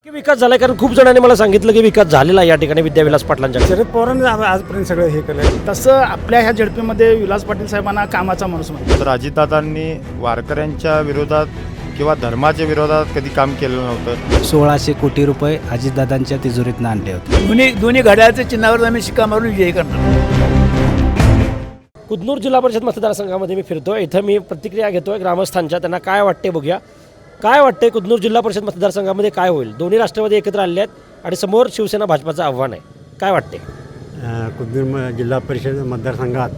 की विकास झालाय, कारण खूप जणांनी मला सांगितलं की विकास झालेला या ठिकाणी विद्याविलास पाटलांच्या. शरद पवारांनी आजपर्यंत सगळं हे केलं. तसं आपल्या ह्या झडपीमध्ये विलास पाटील साहेबांना कामाचा माणूस म्हणतात. तर अजितदादांनी वारकऱ्यांच्या विरोधात किंवा धर्माच्या विरोधात कधी काम केलेलं नव्हतं. 1600 कोटी रुपये अजितदादांच्या तिजोरीत आणले होते. दोन्ही घड्याळाच्या चिन्हावर आम्ही शिक्का मारून विजयी करणार. कुदनूर जिल्हा परिषद मतदारसंघामध्ये मी फिरतोय. इथं मी प्रतिक्रिया घेतोय ग्रामस्थांच्या. त्यांना काय वाटते बघूया. काय वाटते कुदनूर जिल्हा परिषद मतदारसंघामध्ये काय होईल? दोन्ही राष्ट्रवादी एकत्र आले आहेत आणि समोर शिवसेना भाजपाचं आव्हान आहे. काय वाटते? कुदनूर जिल्हा परिषद मतदारसंघात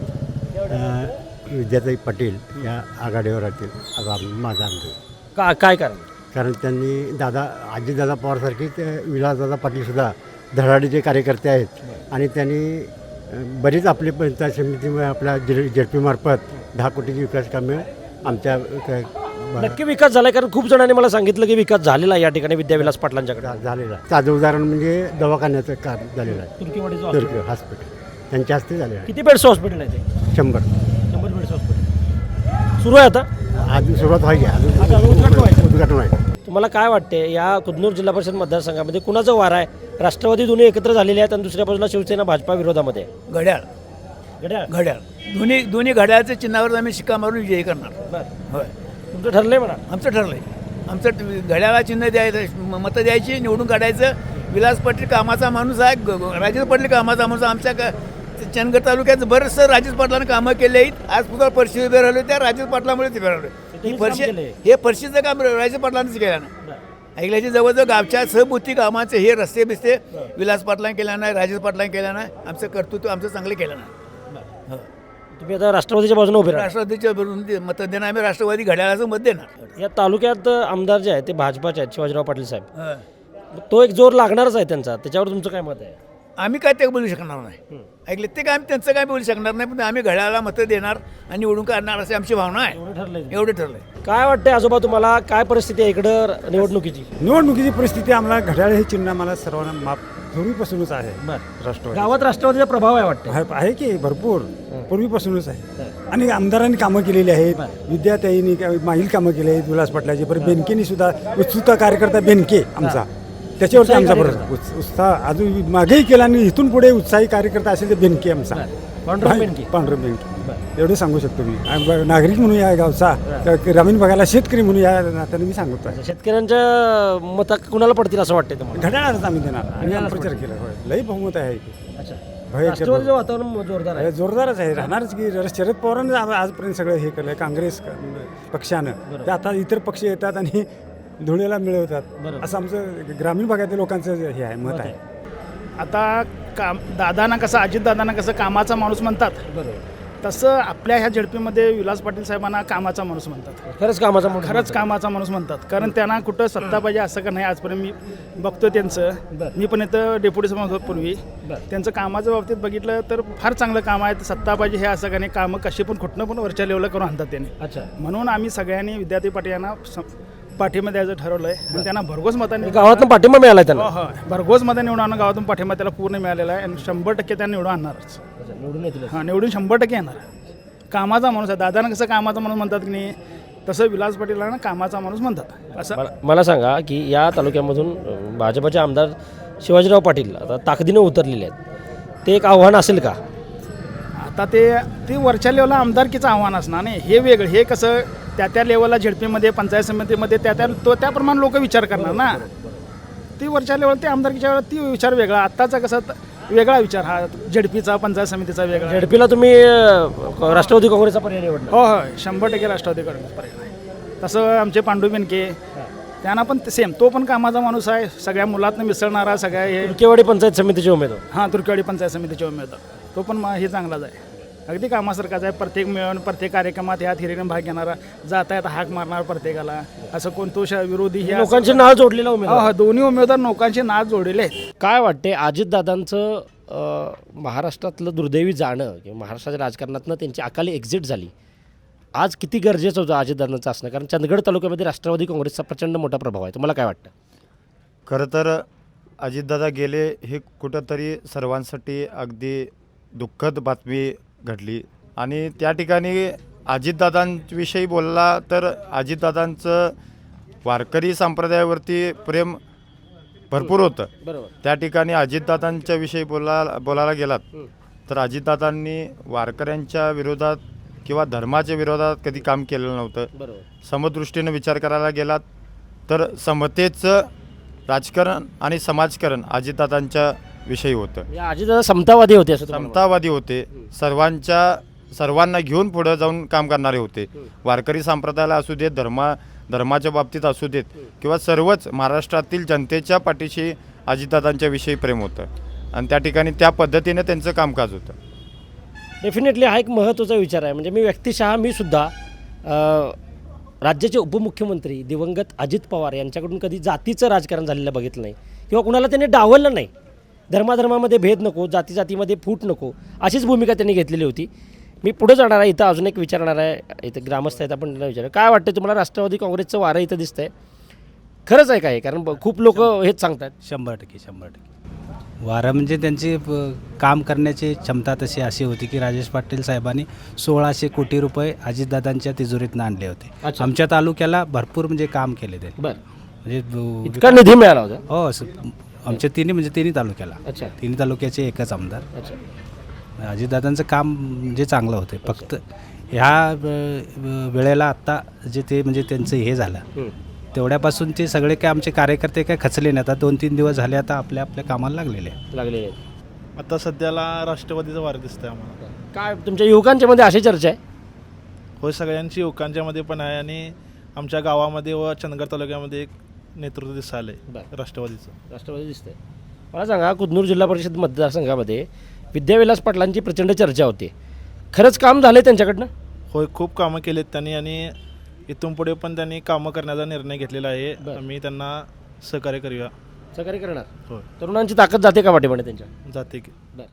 विद्याताई पाटील या आघाडीवर राहतील असा माझा अंदाज. काय कारण? कारण त्यांनी अजितदादा पवारसारखीच विलासदादा पाटीलसुद्धा धडाडीचे कार्यकर्ते आहेत आणि त्यांनी बरीच आपली पंचायत समितीमुळे आपल्या झडपीमार्फत 10 कोटीची विकास कामे आमच्या नक्की विकास झालाय, कारण खूप जणांनी मला सांगितलं की विकास झालेला या ठिकाणी विद्याविलास पाटलांच्याकडे. झालेला आहे. साधं उदाहरण म्हणजे दवाखान्याचं काम झालेलं आहे. तुर्की हॉस्पिटल त्यांच्या हस्ते झालेलं आहे. किती बेड्स हॉस्पिटल आहे ते? 100 बेड्स हॉस्पिटल सुरू आहे आता. अजून सुरुवात व्हायची, उद्घाटन अजून उद्घाटन व्हायचं. तुम्हाला काय वाटते या कुदनूर जिल्हा परिषद मतदारसंघामध्ये कुणाचं वार आहे? राष्ट्रवादी दोन्ही एकत्र झालेले आहेत आणि दुसऱ्या बाजूला शिवसेना भाजपा विरोधामध्ये. घड्याळ घड्याळ दोन्ही घड्याळाच्या चिन्हावर आम्ही शिक्का मारून विजयी करणार. बरं. होय, तुमचं ठरलंय म्हणा. आमचं ठरलंय. आमचं घड्याळा चिन्ह द्यायचं, मतं द्यायची, निवडून काढायचं. विलास पाटील कामाचा माणूस आहे. राजेश पाटील कामाचा माणूस. आमच्या चंदगड तालुक्यात बरंचसं राजेश पाटलांनी कामं केले आहेत. आज पुन्हा फरशी उभे राहिले, त्या राजेश पाटलामुळेच उभे राहिले. ही फरशी, हे फरशीचं काम राजेश पाटलांनीच केलं ना. ऐकल्याची जवळजवळ गावच्या सहभूती कामाचे हे रस्ते बिस्ते विलास पाटलांनी केला नाही, राजेश पाटलांनी केला नाही. आमचं कर्तृत्व आमचं चांगलं केलं नाही. तुम्ही आता राष्ट्रवादीच्या बाजूने उभे राहा. राष्ट्रवादीच्या विरुद्ध मत देणार. आम्ही राष्ट्रवादी घड्याळाचं मत देणार. या तालुक्यात आमदार जे आहेत ते भाजपाचे आहेत, शिवाजीराव पाटील साहेब. हं. तो एक जोर लागणारच आहे त्यांचा. त्याच्यावर तुमचं काय मत आहे? आम्ही काय ते बोलू शकणार नाही. ऐकले ते काय, आम्ही त्यांचं काय बोलू शकणार नाही. पण आम्ही घड्याळाला मतं देणार आणि निवडून काढणार अशी आमची भावना आहे. एवढे ठरलंय. काय वाटतंय आजोबा तुम्हाला? काय परिस्थिती आहे इकडं निवडणुकीची? परिस्थिती आम्हाला घड्याळ हे चिन्ह आम्हाला सर्वांना माप पूर्वीपासूनच आहे. राष्ट्रवादी गावात राष्ट्रवादीचा प्रभाव आहे वाटतं. आहे की भरपूर पूर्वीपासूनच आहे. आणि आमदारांनी कामं केलेली आहेत. विद्याताईंनी मागील कामं केली आहेत विलास पाटलाची. परत बेनकेनी सुद्धा उत्सुकता कार्यकर्ता बेनके आमचा, त्याच्यावरती आमचा बरोबर उत्साह अजून मागेही केला आणि इथून पुढे उत्साही कार्यकर्ता असेल तर बेनके आमचा. पांढरं बेनके एवढं सांगू शकतो मी. नागरिक म्हणून या गावचा, ग्रामीण भागाला शेतकरी म्हणून या नात्याने मी सांगतो. शेतकऱ्यांच्या मता कुणाला पडतील असं वाटतंय तुम्हाला? घड्याळाच आम्ही देणार आणि आम्ही प्रचार केला. होय, लई बहुमत आहे. राष्ट्रवादीचं वातावरण जोरदार आहे. जोरदारच आहे. राहणारच की. शरद पवारांनी आजपर्यंत सगळं हे केलं. काँग्रेस पक्षानं ते आता इतर पक्ष येतात आणि धुळेला मिळवतात. असं आमचं ग्रामीण भागातील लोकांचं हे आहे, मत आहे. आता दादांना कसं, अजितदादांना कसं कामाचा माणूस म्हणतात, तसं आपल्या ह्या झडपीमध्ये विलास पाटील साहेबांना कामाचा माणूस म्हणतात. खरंच कामाचा माणूस म्हणतात. कारण त्यांना कुठं सत्ता पाहिजे असं का नाही. आजपर्यंत मी बघतो त्यांचं. मी पण इथं डेप्युटी समोर पूर्वी त्यांचं कामाच्या बाबतीत बघितलं तर फार चांगलं काम आहे. सत्ता पाहिजे हे असं का नाही. कामं कशी पण कुठनं पण वरच्या लेवलला करून आणतात त्यांनी. म्हणून आम्ही सगळ्यांनी विद्यार्थी पाटील यांना पाठिंबा द्यायचं ठरवलंय. आणि त्यांना भरघोस मतांनी गावातून पाठिंबा मिळाला त्यांना. हो, भरघोस मतं निवडून आणून गावातून पाठिंबा त्याला पूर्ण मिळालेला आहे. आणि 100% त्यांना निवडून आणणारच. निवडून 100% येणार. कामाचा माणूस आहे. दादांना कसं कामाचा माणूस म्हणतात की नाही, तसं विलास पाटीलांना कामाचा माणूस म्हणतात. असं मला सांगा की या तालुक्यामधून भाजपचे आमदार शिवाजीराव पाटील आता ताकदीनं उतरलेले आहेत. ते एक आव्हान असेल का? आता ते वरच्या लेवलला आमदारकीचं आव्हान असणार नाही. हे वेगळं. हे कसं त्या लेवलला झडपीमध्ये पंचायत समितीमध्ये त्याप्रमाणे लोक विचार करणार ना. ती वरच्या लेवल ते आमदारकीच्या वेळेला ती विचार वेगळा. आत्ताचा कसा वेगळा विचार हा झडपीचा पंचायत समितीचा वेगळा. झडपीला तुम्ही राष्ट्रवादी काँग्रेसचा पर्याय निवडला? हो, 100% राष्ट्रवादी काँग्रेस पर्याय. तसं आमचे पांडू बेनके त्यांना पण सेम. तो पण कामाचा माणूस आहे. सगळ्या मुलातनं मिसळणारा. सगळ्या हे तुर्केवाडी पंचायत समितीचे उमेदवार. हां, तुर्केवाडी पंचायत समितीचे उमेदवार. तो पण हे चांगलाच आहे. अगदी कामासारखाच आहे. प्रत्येक मिळून प्रत्येक कार्यक्रमात ह्या थिरीने भाग घेणारा. जाता येता हाक मारणार प्रत्येकाला. असं कोणतो विरोधी हे लोकांचे नाव जोडलेला उमेदवार. हो, दोन्ही उमेदवार लोकांचे नाव जोडलेले आहेत. काय वाटते अजितदादांचं महाराष्ट्रातलं दुर्दैवी जाणं किंवा महाराष्ट्राच्या राजकारणातनं त्यांची अकाली एक्झिट झाली, आज किती गरजेचं होतं अजितदादांचं असणं? कारण चंदगड तालुक्यामध्ये राष्ट्रवादी काँग्रेसचा प्रचंड मोठा प्रभाव आहे. तुम्हाला काय वाटतं? खरं तर अजितदादा गेले हे कुठंतरी सर्वांसाठी अगदी दुःखद बातमी घडली. आणि त्या ठिकाणी अजितदादांविषयी बोलला तर अजितदादांचं वारकरी संप्रदायावरती प्रेम भरपूर होतं. बरोबर. त्या ठिकाणी अजितदादांच्या विषयी बोलायला गेलात तर अजितदादांनी वारकऱ्यांच्या विरोधात किंवा धर्माच्या विरोधात कधी काम केलेलं नव्हतं. बरोबर. समदृष्टीनं विचार करायला गेलात तर समतेचं राजकारण आणि समाजकारण अजितदादांच्या विषयी होतं. या अजितदादा समतावादी होते असं तुम्हाला समतावादी होते. सर्वांना घेऊन पुढे जाऊन काम करणारे होते. वारकरी संप्रदायाला असू देत, धर्माच्या बाबतीत असू देत किंवा सर्वच महाराष्ट्रातील जनतेच्या पाठीशी अजितदादांच्या विषयी प्रेम होतं आणि त्या ठिकाणी त्या पद्धतीने त्यांचं कामकाज होतं. डेफिनेटली हा एक महत्त्वाचा विचार आहे. म्हणजे मी व्यक्तिशः मी सुद्धा राज्याचे उपमुख्यमंत्री दिवंगत अजित पवार यांच्याकडून कधी जातीचं राजकारण झालेलं बघितलं नाही किंवा कुणाला त्यांनी डावललं नाही. धर्माधर्मामध्ये भेद नको, जातीजातीमध्ये फूट नको, अशीच भूमिका त्यांनी घेतलेली होती. मी पुढे जाणार आहे. इथं अजून एक विचारणार आहे. इथं ग्रामस्थ आहेत, आपण त्यांना विचार काय वाटतं तुम्हाला राष्ट्रवादी काँग्रेसचं वारं इथं दिसतंय, खरंच आहे काय? कारण खूप लोक हेच सांगतात. 100% वारा म्हणजे त्यांची काम करण्याची क्षमता तशी अशी होती की राजेश पाटील साहेबांनी 1600 कोटी रुपये अजितदादांच्या तिजोरीतनं आणले होते. अच्छा. आमच्या तालुक्याला भरपूर म्हणजे काम केले ते. बरं. म्हणजे इतका निधी मिळाला होता. हो आमच्या तिन्ही तालुक्याला, अच्छा. तिन्ही तालुक्याचे एकच आमदार. अच्छा. अजितदादांचं काम म्हणजे चांगलं होते. फक्त ह्या वेळेला आत्ता जे ते म्हणजे त्यांचं हे झालं तेवढ्यापासून ते सगळे काय आमचे कार्यकर्ते काय खचले नाही. आता 2-3 दिवस झाले आता आपल्या कामाला लागलेले आहे. लागलेले आहेत. आता सध्याला राष्ट्रवादीचं वार दिसतंय आम्हाला. काय तुमच्या युवकांच्या मध्ये अशी चर्चा आहे? होय, सगळ्यांची युवकांच्या मध्ये पण आहे आणि आमच्या गावामध्ये व चंदगड तालुक्यामध्ये एक नेतृत्व दिसायलंय बरं. राष्ट्रवादीचं. राष्ट्रवादी दिसतंय. मला सांगा, कुदनूर जिल्हा परिषद मतदारसंघामध्ये विद्याविलास पाटलांची प्रचंड चर्चा होती. खरंच काम झालं त्यांच्याकडनं? होय, खूप कामं केलीत त्यांनी आणि इथून पुढे पण त्यांनी कामं करण्याचा निर्णय घेतलेला आहे. बरं. आम्ही त्यांना सहकार्य करूया. सहकार्य करणार. होय, तरुणांची ताकद जाते का वाटेमध्ये त्यांच्या? जाते की. बरं.